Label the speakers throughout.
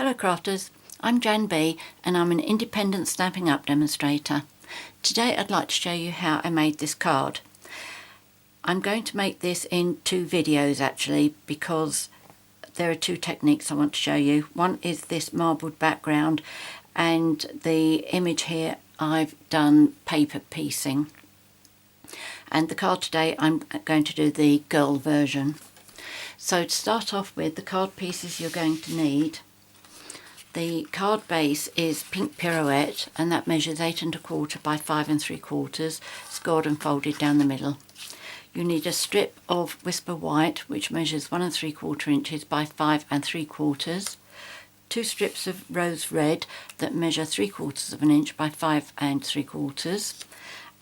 Speaker 1: Hello crafters, I'm JanB and I'm an independent Stampin' Up demonstrator. Today I'd like to show you how I made this card. I'm going to make this in two videos actually, because there are two techniques I want to show you. One is this marbled background, and the image here I've done paper piecing. And the card today I'm going to do the girl version. So to start off with, the card pieces you're going to need. The card base is pink Pirouette, and that measures 8 1/4 by 5 3/4, scored and folded down the middle. You need a strip of Whisper White, which measures 1 3/4 inches by 5 3/4, two strips of Rose Red that measure 3/4 inch by 5 3/4,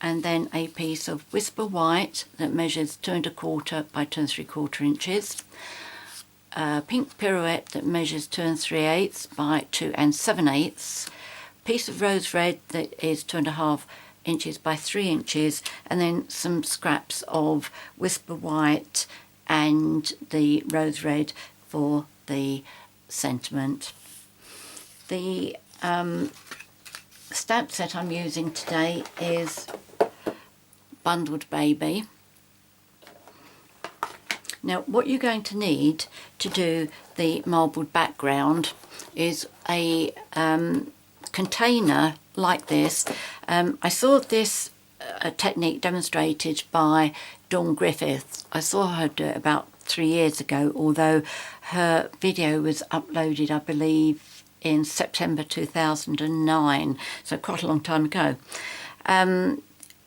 Speaker 1: and then a piece of Whisper White that measures 2 1/4 by 2 3/4 inches. Pink Pirouette that measures 2 3/8 by 2 7/8, piece of Rose Red that is 2 1/2 inches by 3 inches, and then some scraps of Whisper White and the Rose Red for the sentiment. The stamp set I'm using today is Bundled Baby. Now what you're going to need to do the marbled background is a container like this. I saw this technique demonstrated by Dawn Griffiths. I saw her do it about 3 years ago, although her video was uploaded I believe in September 2009, so quite a long time ago.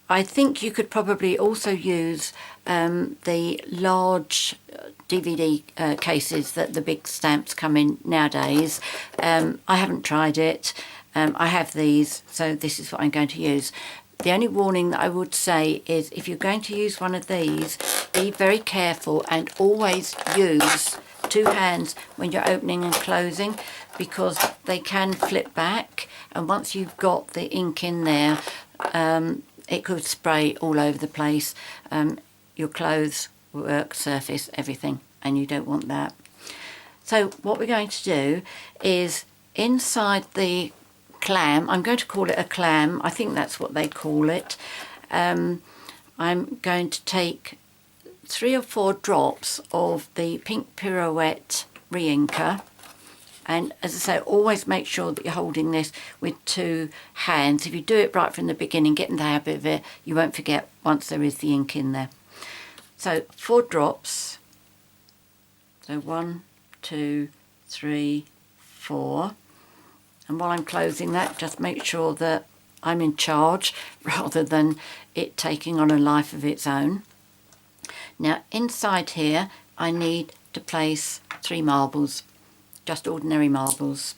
Speaker 1: I think you could probably also use the large DVD cases that the big stamps come in nowadays. I haven't tried it. I have these, so this is what I'm going to use. The only warning that I would say is if you're going to use one of these, be very careful and always use two hands when you're opening and closing, because they can flip back, and once you've got the ink in there, it could spray all over the place, your clothes, work surface, everything, and you don't want that. So what we're going to do is inside the clam, I'm going to call it a clam, I think that's what they call it, I'm going to take 3 or 4 drops of the pink Pirouette re-inker. And as I say, always make sure that you're holding this with two hands. If you do it right from the beginning, get in the habit of it, you won't forget once there is the ink in there. So 4 drops. So 1, 2, 3, 4. And while I'm closing that, just make sure that I'm in charge rather than it taking on a life of its own. Now inside here, I need to place 3 marbles. Just ordinary marbles.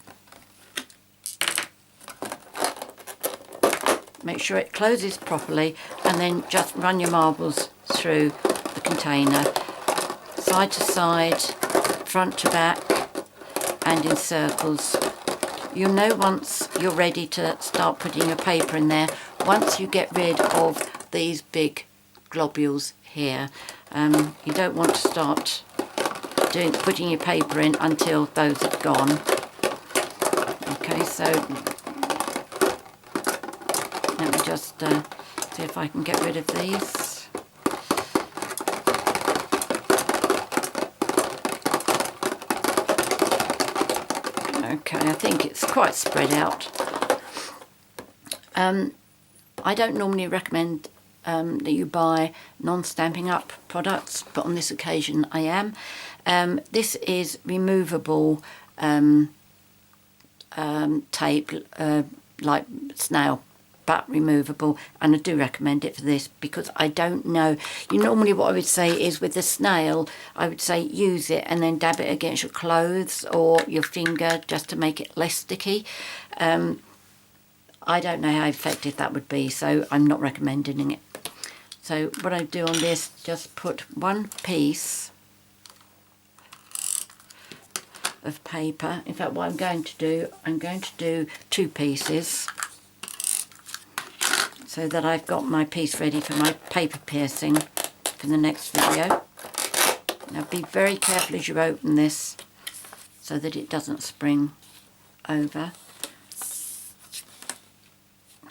Speaker 1: Make sure it closes properly, and then just run your marbles through the container, side to side, front to back, and in circles. You'll know once you're ready to start putting your paper in there, once you get rid of these big globules here. You don't want to start putting your paper in until those are gone. Okay, so let me just see if I can get rid of these. Okay, I think it's quite spread out. I don't normally recommend that you buy non-Stampin' Up products, but on this occasion I am. This is removable tape, like SNAIL, but removable, and I do recommend it for this because I don't know. Normally what I would say is with the SNAIL, I would say use it and then dab it against your clothes or your finger just to make it less sticky. I don't know how effective that would be, so I'm not recommending it. So what I do on this, just put one piece of paper. In fact, what I'm going to do 2 pieces, so that I've got my piece ready for my paper piercing for the next video. Now be very careful as you open this so that it doesn't spring. over.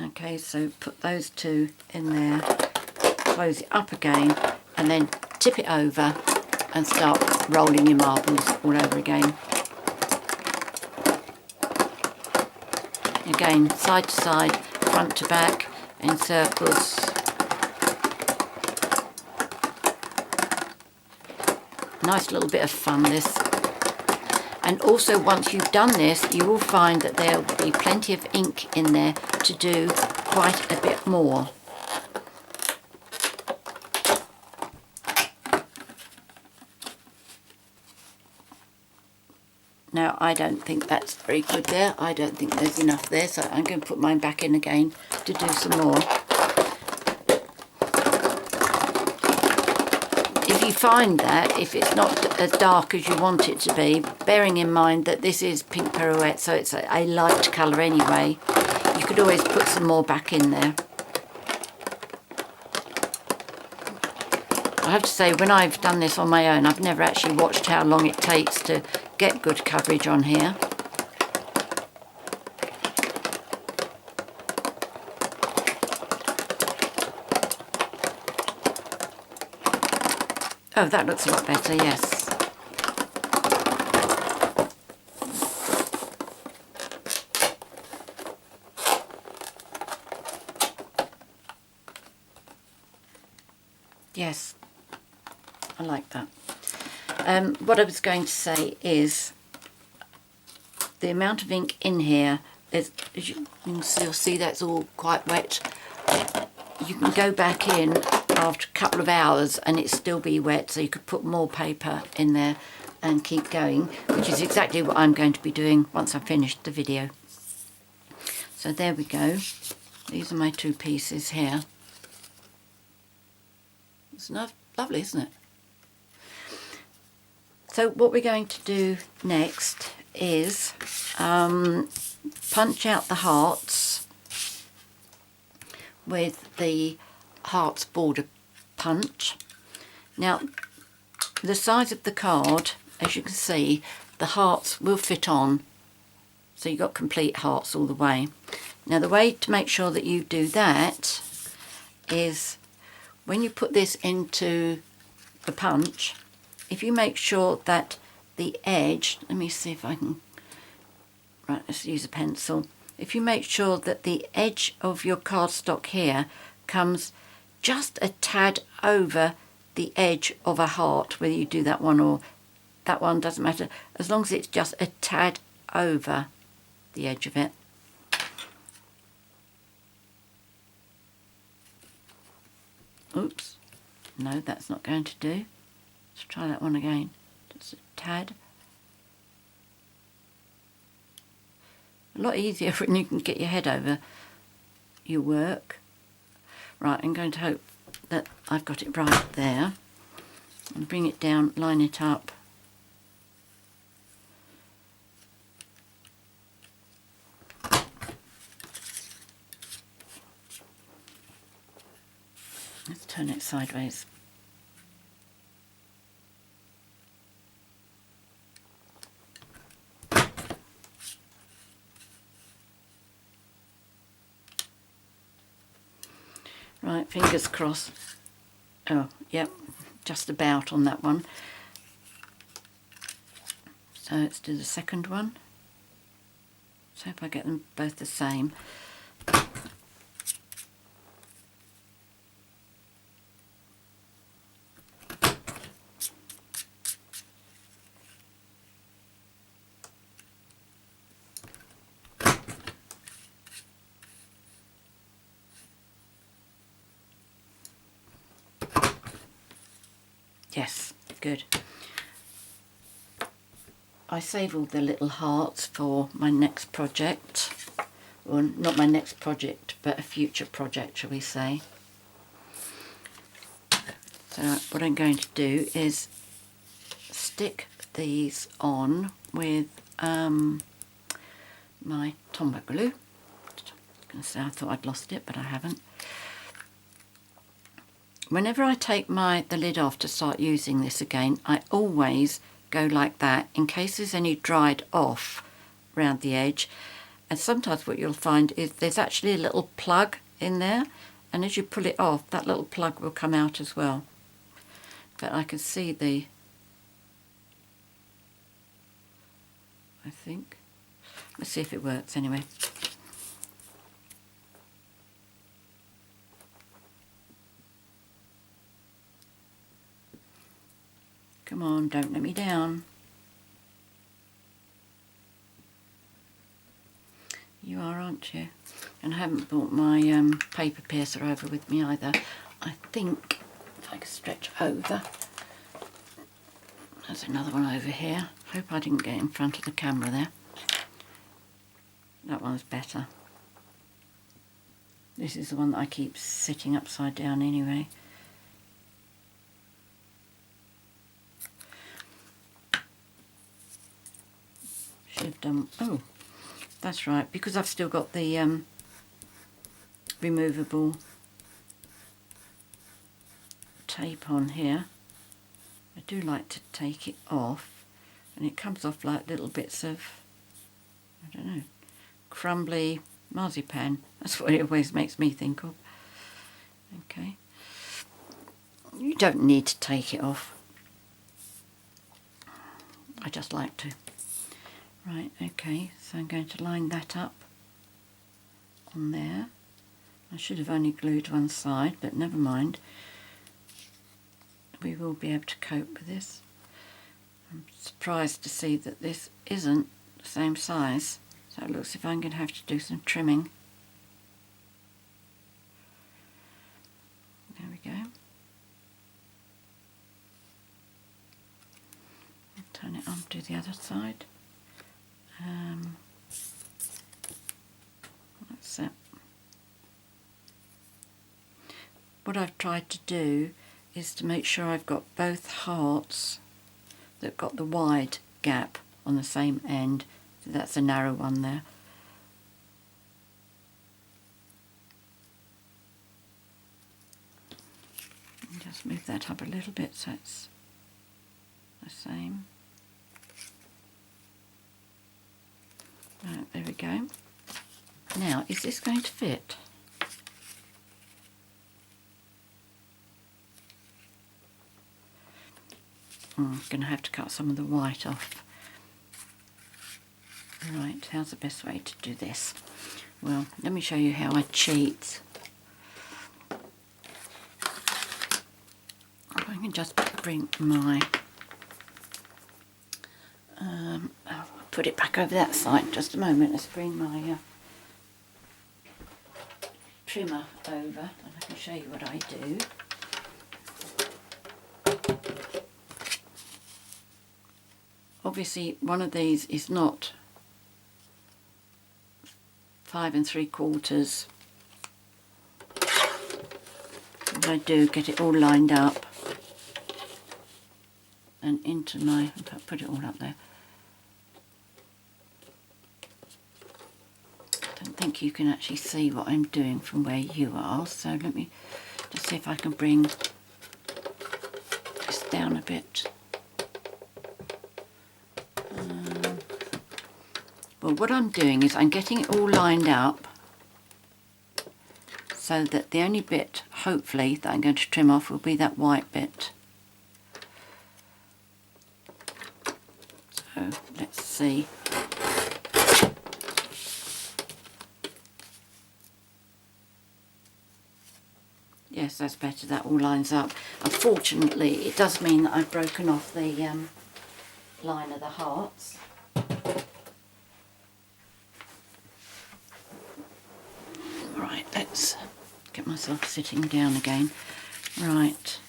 Speaker 1: Okay, so put those two in there, close it up again, and then tip it over and start rolling your marbles all over again. Again, side to side, front to back, in circles. Nice little bit of fun, this. And also, once you've done this, you will find that there will be plenty of ink in there to do quite a bit more. Now, I don't think that's very good there. I don't think there's enough there, so I'm going to put mine back in again to do some more. If you find that, if it's not as dark as you want it to be, bearing in mind that this is pink Pirouette, so it's a light colour anyway, you could always put some more back in there. I have to say, when I've done this on my own, I've never actually watched how long it takes to get good coverage on here. Oh, that looks a lot better, yes. Yes, I like that. What I was going to say is the amount of ink in here is, as you can still see, that's all quite wet. You can go back in after a couple of hours and it still be wet, so you could put more paper in there and keep going, which is exactly what I'm going to be doing once I've finished the video. So there we go. These are my two pieces here. It's lovely, isn't it? So what we're going to do next is punch out the hearts with the hearts border punch. Now, the size of the card, as you can see, the hearts will fit on, so you've got complete hearts all the way. Now, the way to make sure that you do that is when you put this into the punch, if you make sure that the edge, let me see if I can, right, let's use a pencil. If you make sure that the edge of your cardstock here comes just a tad over the edge of a heart, whether you do that one or that one, doesn't matter, as long as it's just a tad over the edge of it. Oops, no, that's not going to do. Let's try that one again, just a tad. A lot easier when you can get your head over your work. Right, I'm going to hope that I've got it right there. And bring it down, line it up. Let's turn it sideways. Right, fingers crossed. Oh, yep, just about on that one. So let's do the second one. So if I get them both the same. Yes, good. I save all the little hearts for my next project. Or not my next project, but a future project, shall we say. So what I'm going to do is stick these on with my Tombow glue. I was going to say I thought I'd lost it, but I haven't. Whenever I take the lid off to start using this again, I always go like that in case there's any dried off round the edge, and sometimes what you'll find is there's actually a little plug in there, and as you pull it off, that little plug will come out as well. But I can see the, I think, let's see if it works anyway. Come on, don't let me down. You are, aren't you? And I haven't brought my paper piercer over with me either. I think if I can stretch over. There's another one over here. Hope I didn't get in front of the camera there. That one's better. This is the one that I keep sitting upside down anyway. Should have done, oh, that's right, because I've still got the removable tape on here. I do like to take it off, and it comes off like little bits of, I don't know, crumbly marzipan. That's what it always makes me think of. Okay, you don't need to take it off. I just like to. Right, okay, so I'm going to line that up on there. I should have only glued one side, but never mind. We will be able to cope with this. I'm surprised to see that this isn't the same size, so it looks as if I'm going to have to do some trimming. There we go. Turn it on to the other side. That's it. What I've tried to do is to make sure I've got both hearts that got the wide gap on the same end. So that's a narrow one there. And just move that up a little bit so it's the same. Right, there we go. Now, is this going to fit? I'm going to have to cut some of the white off. Right, how's the best way to do this? Well, let me show you how I cheat. I can just bring my... I'll put it back over that side just a moment. Let's bring my trimmer over and I can show you what I do. Obviously one of these is not 5 3/4. What I do, get it all lined up and into my, put it all up there. I don't think you can actually see what I'm doing from where you are, so let me just see if I can bring this down a bit. Well, what I'm doing is I'm getting it all lined up so that the only bit, hopefully, that I'm going to trim off will be that white bit. So, let's see. Yes, that's better, that all lines up. Unfortunately, it does mean that I've broken off the line of the hearts. Right, let's get myself sitting down again. Right.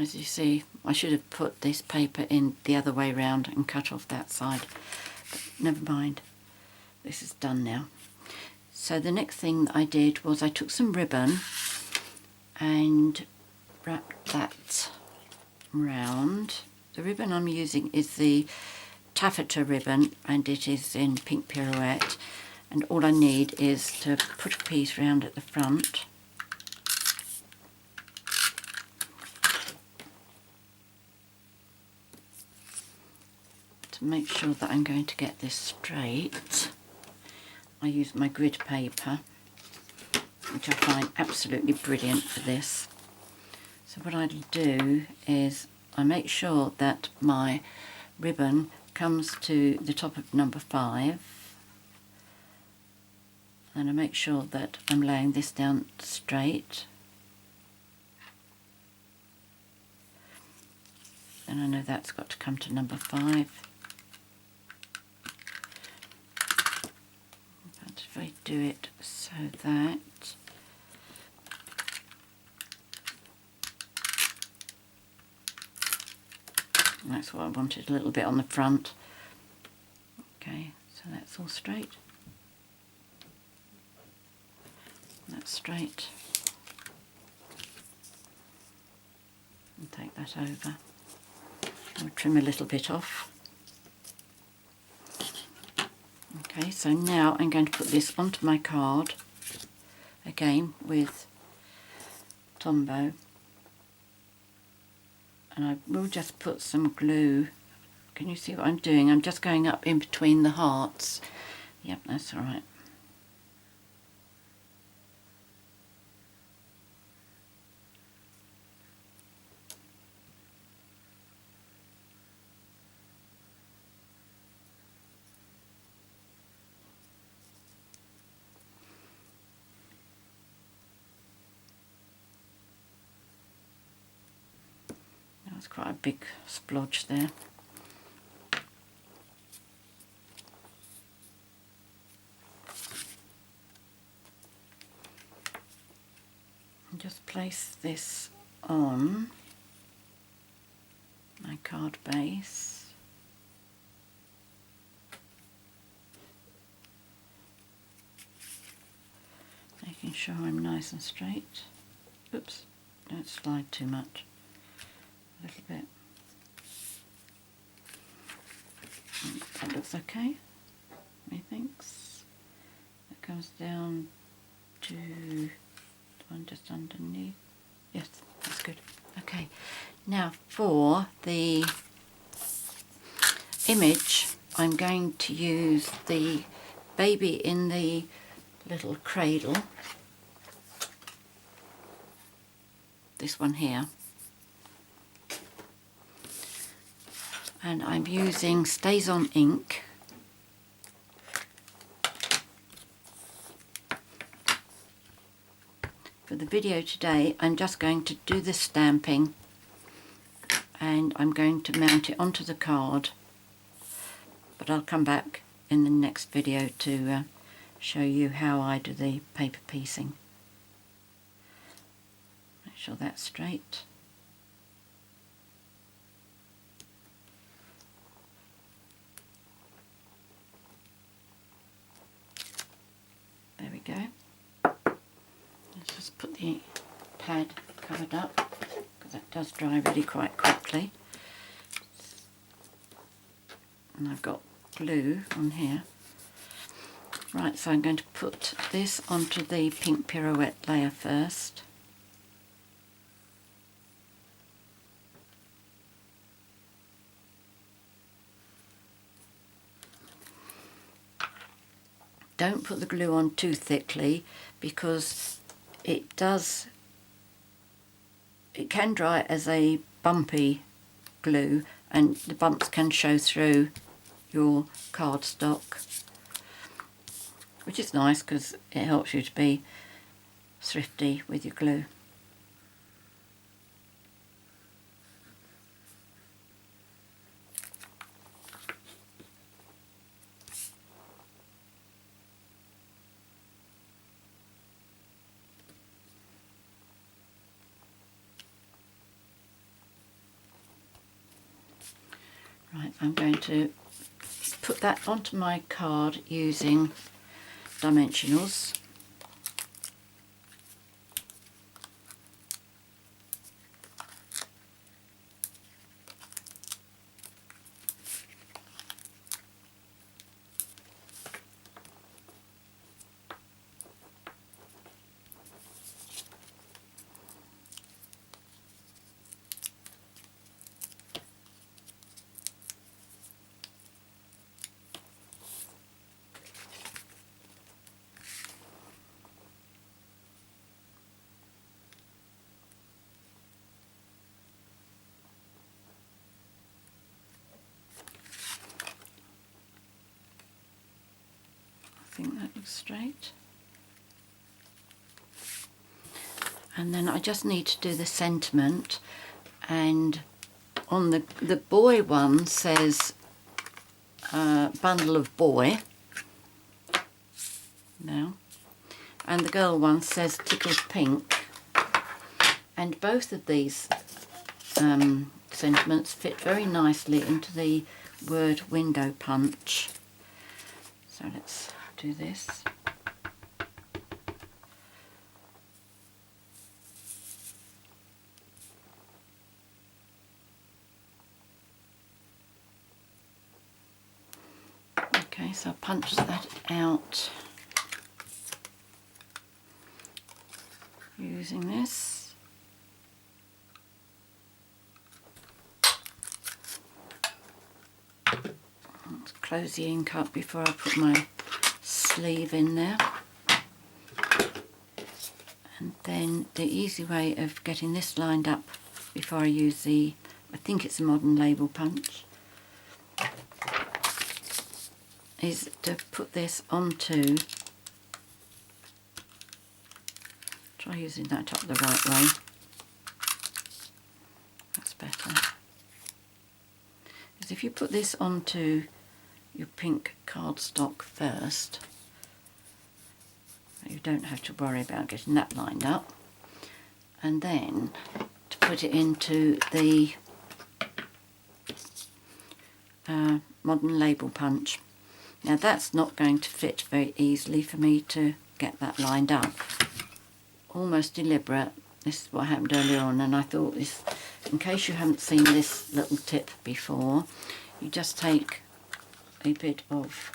Speaker 1: As you see, I should have put this paper in the other way round and cut off that side. But never mind. This is done now. So the next thing that I did was I took some ribbon and wrapped that round. The ribbon I'm using is the taffeta ribbon and it is in pink Pirouette. And all I need is to put a piece round at the front. to make sure that I'm going to get this straight, I use my grid paper, which I find absolutely brilliant for this. So what I'll do is I make sure that my ribbon comes to the top of number 5, and I make sure that I'm laying this down straight. And I know that's got to come to number 5. But if I do it so that that's what I wanted, a little bit on the front. Okay, so that's all straight. That's straight. And take that over. I'll trim a little bit off. Okay, so now I'm going to put this onto my card, again with Tombow. And I will just put some glue. Can you see what I'm doing? I'm just going up in between the hearts. Yep, that's all right. That's quite a big splodge there. And just place this on my card base. Making sure I'm nice and straight. Oops, don't slide too much. A little bit. That looks okay, methinks. That comes down to the one just underneath. Yes, that's good. Okay, now for the image, I'm going to use the baby in the little cradle. This one here. And I'm using Stazon ink. For the video today, I'm just going to do the stamping, and I'm going to mount it onto the card, but I'll come back in the next video to show you how I do the paper piecing. Make sure that's straight. There we go. Let's just put the pad covered up, because that does dry really quite quickly. And I've got glue on here. Right, so I'm going to put this onto the pink Pirouette layer first. Don't put the glue on too thickly, because it can dry as a bumpy glue, and the bumps can show through your cardstock, which is nice because it helps you to be thrifty with your glue. Right, I'm going to put that onto my card using dimensionals. think that looks straight. And then I just need to do the sentiment, and on the boy one says bundle of boy now, and the girl one says tickled pink, and both of these sentiments fit very nicely into the word window punch. So let's do this. Okay, so I'll punch that out using this. Let's close the ink up before I put my sleeve in there. And then the easy way of getting this lined up before I use the, I think it's a modern label punch, is to put this onto, try using that up the right way, that's better, because if you put this onto your pink cardstock first, you don't have to worry about getting that lined up, and then to put it into the modern label punch. Now that's not going to fit very easily for me to get that lined up. Almost deliberate. This is what happened earlier on, and I thought this, in case you haven't seen this little tip before, you just take a bit of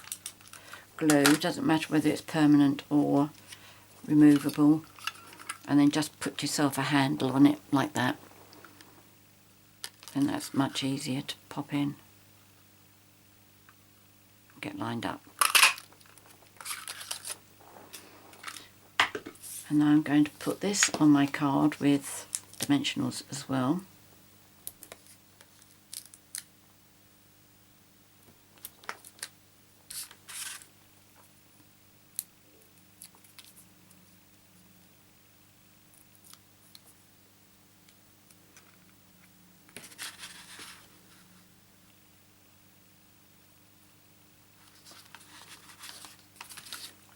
Speaker 1: glue, doesn't matter whether it's permanent or removable, and then just put yourself a handle on it like that, and that's much easier to pop in. Get lined up. And now I'm going to put this on my card with dimensionals as well.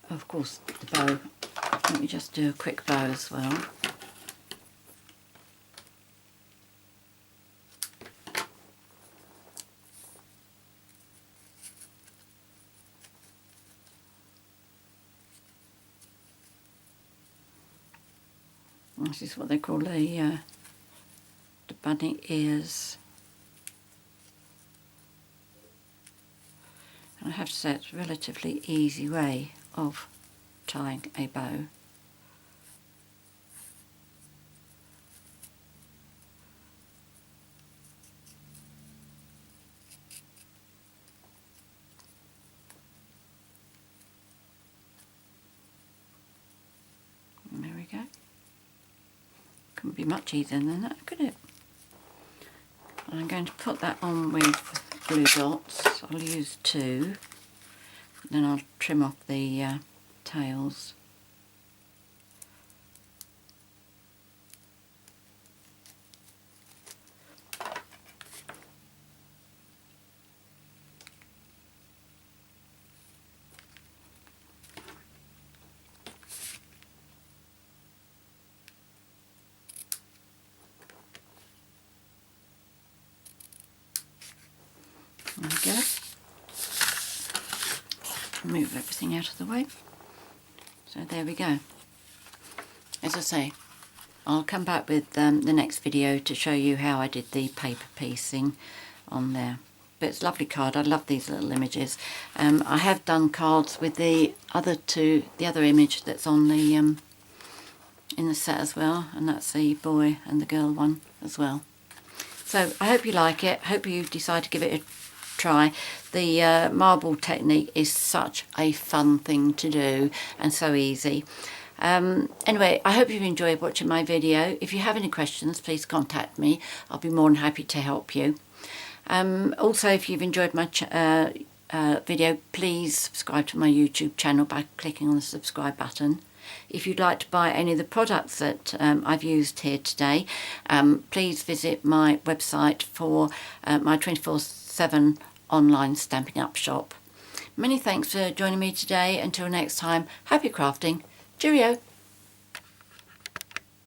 Speaker 1: Of course, the bow. Let me just do a quick bow as well. This is what they call the bunny ears. And I have to say it's a relatively easy way of tying a bow. And there we go. Couldn't be much easier than that, could it? I'm going to put that on with glue dots. I'll use 2. Then I'll trim off the tails. There we go. Move everything out of the way. So there we go. As I say, I'll come back with the next video to show you how I did the paper piecing on there. But it's a lovely card. I love these little images. I have done cards with the other image that's on the in the set as well, and that's the boy and the girl one as well. So I hope you like it. Hope you decide to give it a try. The marble technique is such a fun thing to do and so easy. Anyway, I hope you've enjoyed watching my video. If you have any questions, please contact me. I'll be more than happy to help you. Also, if you've enjoyed my video, please subscribe to my YouTube channel by clicking on the subscribe button. If you'd like to buy any of the products that I've used here today, please visit my website for my 24/7 online Stampin' Up shop. Many thanks for joining me today. Until next time, happy crafting. Cheerio!